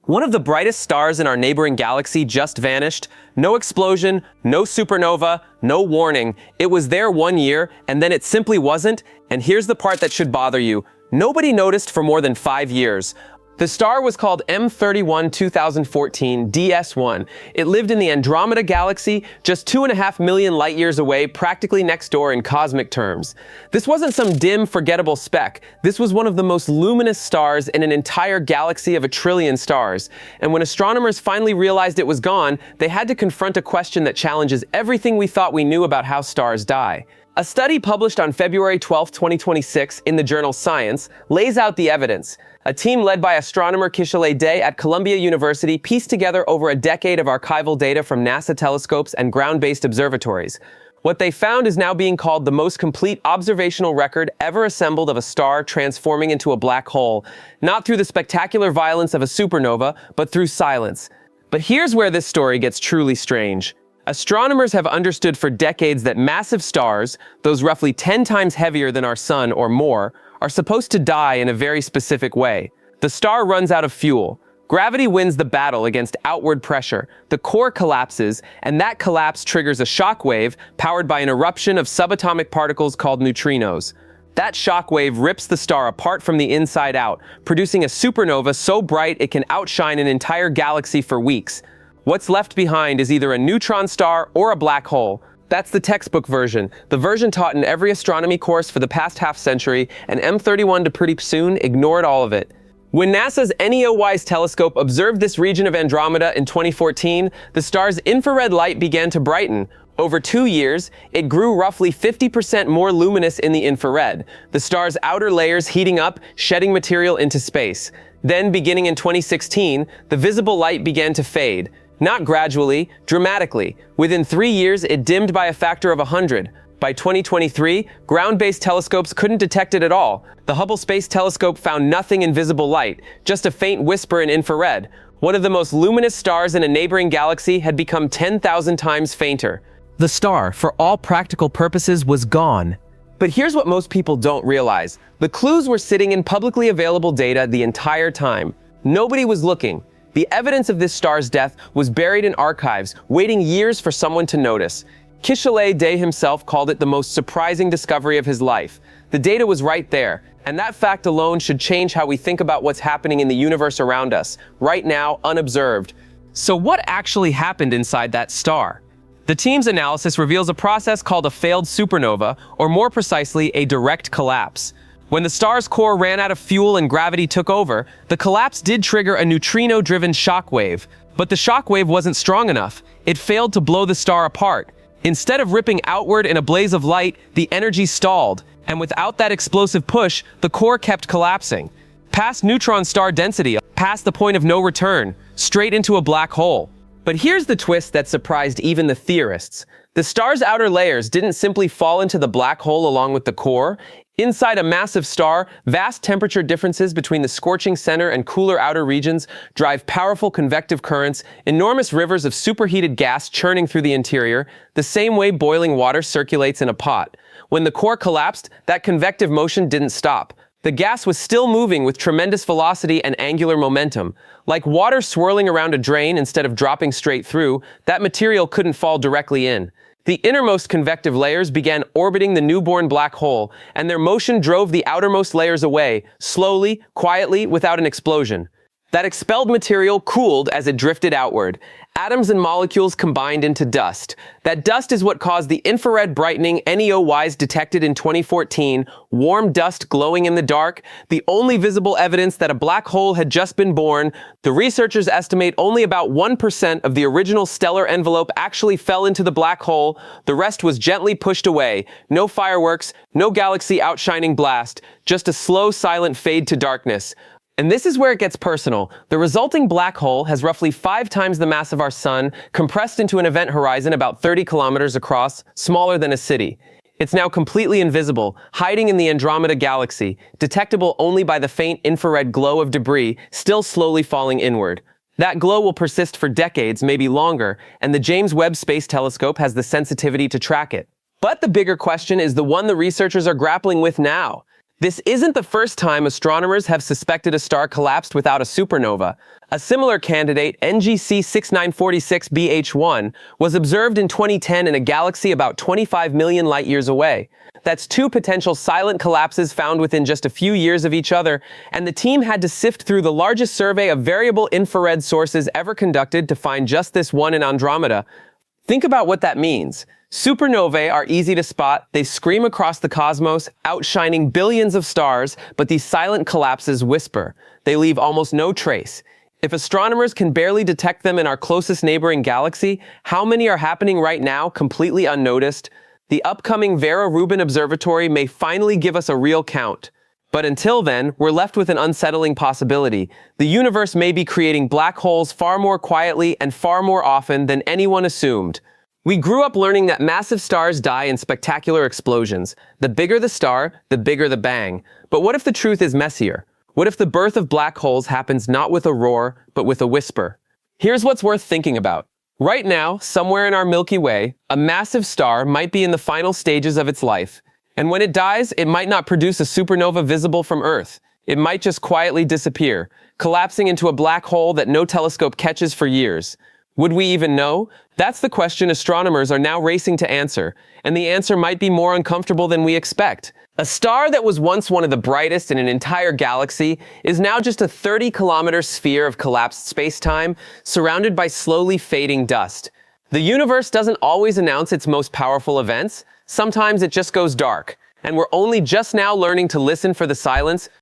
One of the brightest stars in our neighboring galaxy just vanished. No explosion, no supernova, no warning. It was there 1 year, and then it simply wasn't. And here's the part that should bother you. Nobody noticed for more than 5 years. The star was called M31 2014 DS1. It lived in the Andromeda galaxy, just 2.5 million light-years away, practically next door in cosmic terms. This wasn't some dim, forgettable speck. This was one of the most luminous stars in an entire galaxy of 1 trillion stars. And when astronomers finally realized it was gone, they had to confront a question that challenges everything we thought we knew about how stars die. A study published on February 12, 2026 in the journal Science lays out the evidence. A team led by astronomer Kishalay Day at Columbia University pieced together over a decade of archival data from NASA telescopes and ground-based observatories. What they found is now being called the most complete observational record ever assembled of a star transforming into a black hole, not through the spectacular violence of a supernova, but through silence. But here's where this story gets truly strange. Astronomers have understood for decades that massive stars, those roughly 10 times heavier than our sun or more, are supposed to die in a very specific way. The star runs out of fuel. Gravity wins the battle against outward pressure. The core collapses, and that collapse triggers a shock wave powered by an eruption of subatomic particles called neutrinos. That shock wave rips the star apart from the inside out, producing a supernova so bright it can outshine an entire galaxy for weeks. What's left behind is either a neutron star or a black hole. That's the textbook version, the version taught in every astronomy course for the past half-century, and M31 to pretty soon ignored all of it. When NASA's NEOWISE telescope observed this region of Andromeda in 2014, the star's infrared light began to brighten. Over 2 years, it grew roughly 50% more luminous in the infrared, the star's outer layers heating up, shedding material into space. Then, beginning in 2016, the visible light began to fade. Not gradually, dramatically. Within 3 years, it dimmed by a factor of 100. By 2023, ground-based telescopes couldn't detect it at all. The Hubble Space Telescope found nothing in visible light, just a faint whisper in infrared. One of the most luminous stars in a neighboring galaxy had become 10,000 times fainter. The star, for all practical purposes, was gone. But here's what most people don't realize. The clues were sitting in publicly available data the entire time. Nobody was looking. The evidence of this star's death was buried in archives, waiting years for someone to notice. Kishalay Day himself called it the most surprising discovery of his life. The data was right there, and that fact alone should change how we think about what's happening in the universe around us, right now, unobserved. So what actually happened inside that star? The team's analysis reveals a process called a failed supernova, or more precisely, a direct collapse. When the star's core ran out of fuel and gravity took over, the collapse did trigger a neutrino-driven shockwave. But the shockwave wasn't strong enough. It failed to blow the star apart. Instead of ripping outward in a blaze of light, the energy stalled. And without that explosive push, the core kept collapsing. Past neutron star density, past the point of no return, straight into a black hole. But here's the twist that surprised even the theorists. The star's outer layers didn't simply fall into the black hole along with the core. Inside a massive star, vast temperature differences between the scorching center and cooler outer regions drive powerful convective currents, enormous rivers of superheated gas churning through the interior, the same way boiling water circulates in a pot. When the core collapsed, that convective motion didn't stop. The gas was still moving with tremendous velocity and angular momentum. Like water swirling around a drain instead of dropping straight through, that material couldn't fall directly in. The innermost convective layers began orbiting the newborn black hole, and their motion drove the outermost layers away, slowly, quietly, without an explosion. That expelled material cooled as it drifted outward. Atoms and molecules combined into dust. That dust is what caused the infrared brightening NEOWISE detected in 2014, warm dust glowing in the dark, the only visible evidence that a black hole had just been born. The researchers estimate only about 1% of the original stellar envelope actually fell into the black hole. The rest was gently pushed away. No fireworks, no galaxy outshining blast, just a slow, silent fade to darkness. And this is where it gets personal. The resulting black hole has roughly 5 times the mass of our sun, compressed into an event horizon about 30 kilometers across, smaller than a city. It's now completely invisible, hiding in the Andromeda galaxy, detectable only by the faint infrared glow of debris still slowly falling inward. That glow will persist for decades, maybe longer, and the James Webb Space Telescope has the sensitivity to track it. But the bigger question is the one the researchers are grappling with now. This isn't the first time astronomers have suspected a star collapsed without a supernova. A similar candidate, NGC 6946 BH1, was observed in 2010 in a galaxy about 25 million light-years away. That's two potential silent collapses found within just a few years of each other, and the team had to sift through the largest survey of variable infrared sources ever conducted to find just this one in Andromeda. Think about what that means. Supernovae are easy to spot. They scream across the cosmos, outshining billions of stars, but these silent collapses whisper. They leave almost no trace. If astronomers can barely detect them in our closest neighboring galaxy, how many are happening right now, completely unnoticed? The upcoming Vera Rubin Observatory may finally give us a real count. But until then, we're left with an unsettling possibility. The universe may be creating black holes far more quietly and far more often than anyone assumed. We grew up learning that massive stars die in spectacular explosions. The bigger the star, the bigger the bang. But what if the truth is messier? What if the birth of black holes happens not with a roar, but with a whisper? Here's what's worth thinking about. Right now, somewhere in our Milky Way, a massive star might be in the final stages of its life. And when it dies, it might not produce a supernova visible from Earth. It might just quietly disappear, collapsing into a black hole that no telescope catches for years. Would we even know? That's the question astronomers are now racing to answer, and the answer might be more uncomfortable than we expect. A star that was once one of the brightest in an entire galaxy is now just a 30-kilometer sphere of collapsed space-time, surrounded by slowly fading dust. The universe doesn't always announce its most powerful events. Sometimes it just goes dark, and we're only just now learning to listen for the silence.